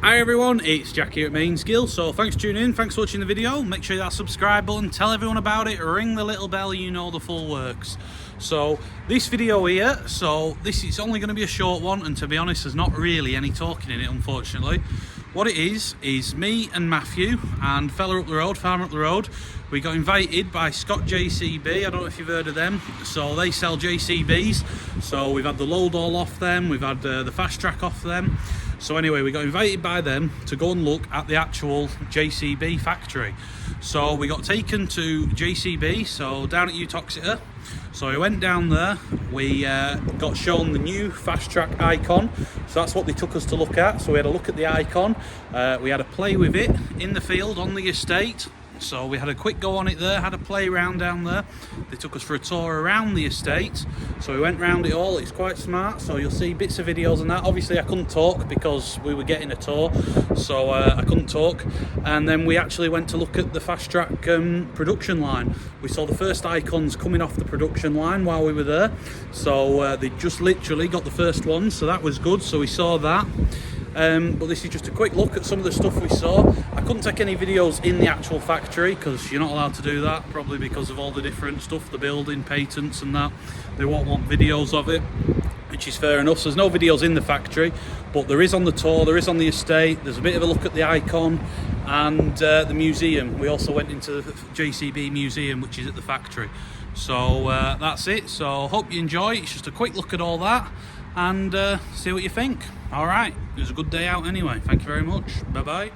Hi everyone, it's Jack here at Mainsgill. So thanks for tuning in, thanks for watching the video. Make sure you hit that subscribe button, tell everyone about it, ring the little bell, you know the full works. So this video here, this is only going to be a short one, and to be honest there's not really any talking in it, unfortunately. What it is me and Matthew and fella up the road, farmer up the road, we got invited by Scott Jcb. I don't know if you've heard of them. So they sell JCBs. So we've had the load all off them, we've had the fast track off them. So anyway, we got invited by them to go and look at the actual JCB factory. So we got taken to JCB, so down at Uttoxeter. So we went down there, we got shown the new fast track icon. So that's what they took us to look at. So we had a look at the icon, we had a play with it in the field on the estate. So we had a quick go on it there, had a play around down there. They took us for a tour around the estate. So we went round it all, it's quite smart. So you'll see bits of videos and that. Obviously I couldn't talk because we were getting a tour. So I couldn't talk. And then we actually went to look at the fast track production line. We saw the first icons coming off the production line while we were there. So they just literally got the first one. So that was good. So we saw that. But this is just a quick look at some of the stuff we saw. I couldn't take any videos in the actual factory because you're not allowed to do that, probably because of all the different stuff, the building patents and that. They won't want videos of it, which is fair enough. So there's no videos in the factory, but there is on the tour, there is on the estate. There's a bit of a look at the icon and the museum. We also went into the JCB museum, which is at the factory. So that's it. So hope you enjoy. It's just a quick look at all that and see what you think. All right, it was a good day out anyway. Thank you very much. Bye bye.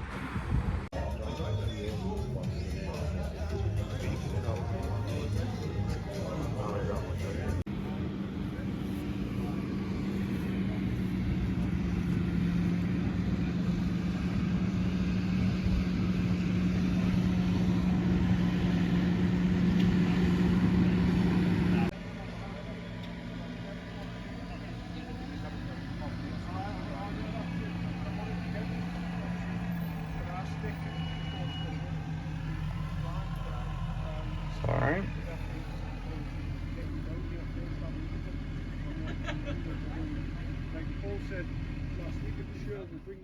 All right. Like Paul said last week at the show, we bring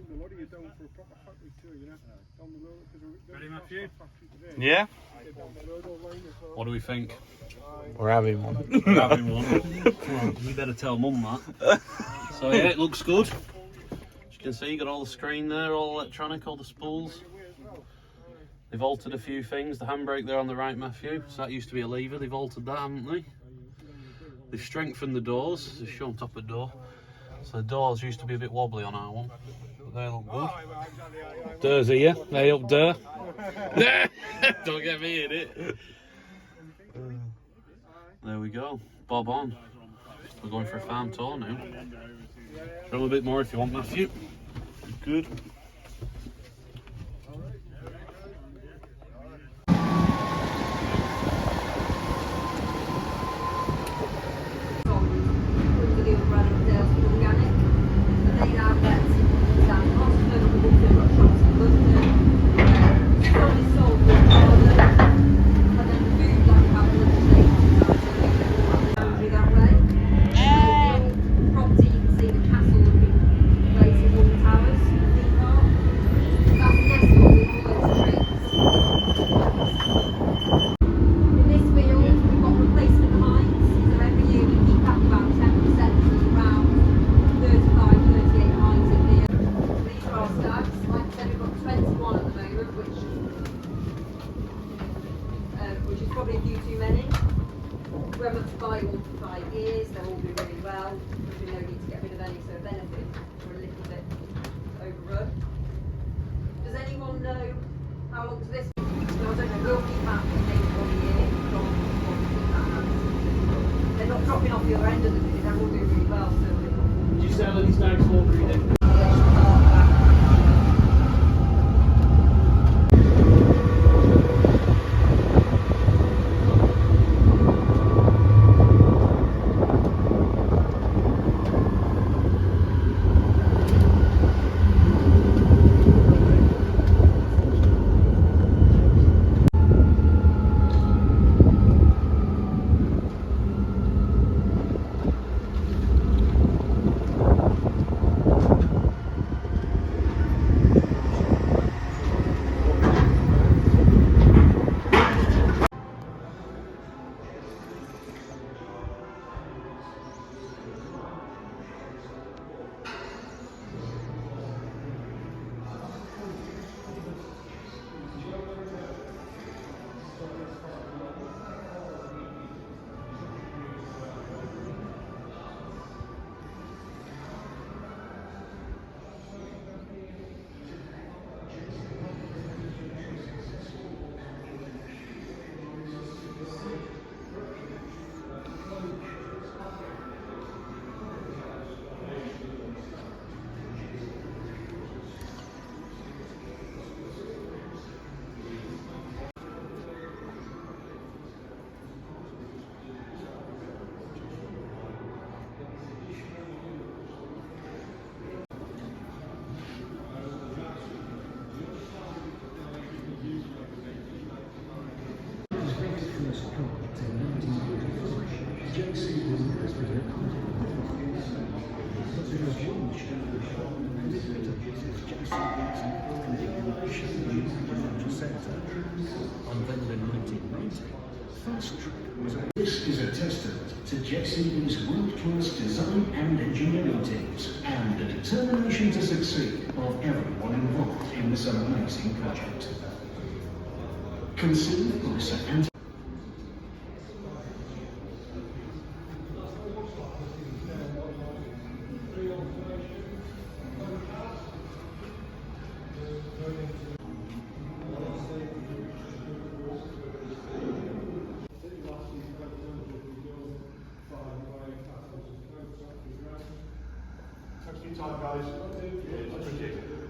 the lot of you down for a proper factory tour, you know, down the road. Ready, Matthew? Yeah. What do we think? We're having one. We're having one. Well, you better tell Mum that. So yeah, it looks good. As you can see, you got all the screen there, all electronic, all the spools. They've altered a few things. The handbrake there on the right, Matthew. So that used to be a lever. They've altered that, haven't they? They've strengthened the doors. They've shown top of the door. So the doors used to be a bit wobbly on our one, but they look good. Doors here. They up there. Don't get me in it. There we go. Bob on. We're going for a farm tour now. Show them a bit more if you want, Matthew. Good. Which is probably a few too many. We haven't to buy all for 5 years, they're all doing really well. There's no need to get rid of any, so benefit for a little bit overrun. Does anyone know how long to this? No, I don't know, we'll keep that for maybe 1 year. They're not dropping off the other end of the day, they're all doing really well. So Did you sell any stags for breeding? This is a testament to Jcb's world-class design and engineering teams and the determination to succeed of everyone involved in this amazing project. Conceived by Sir Anthony. Thanks for your time, guys. Appreciate it.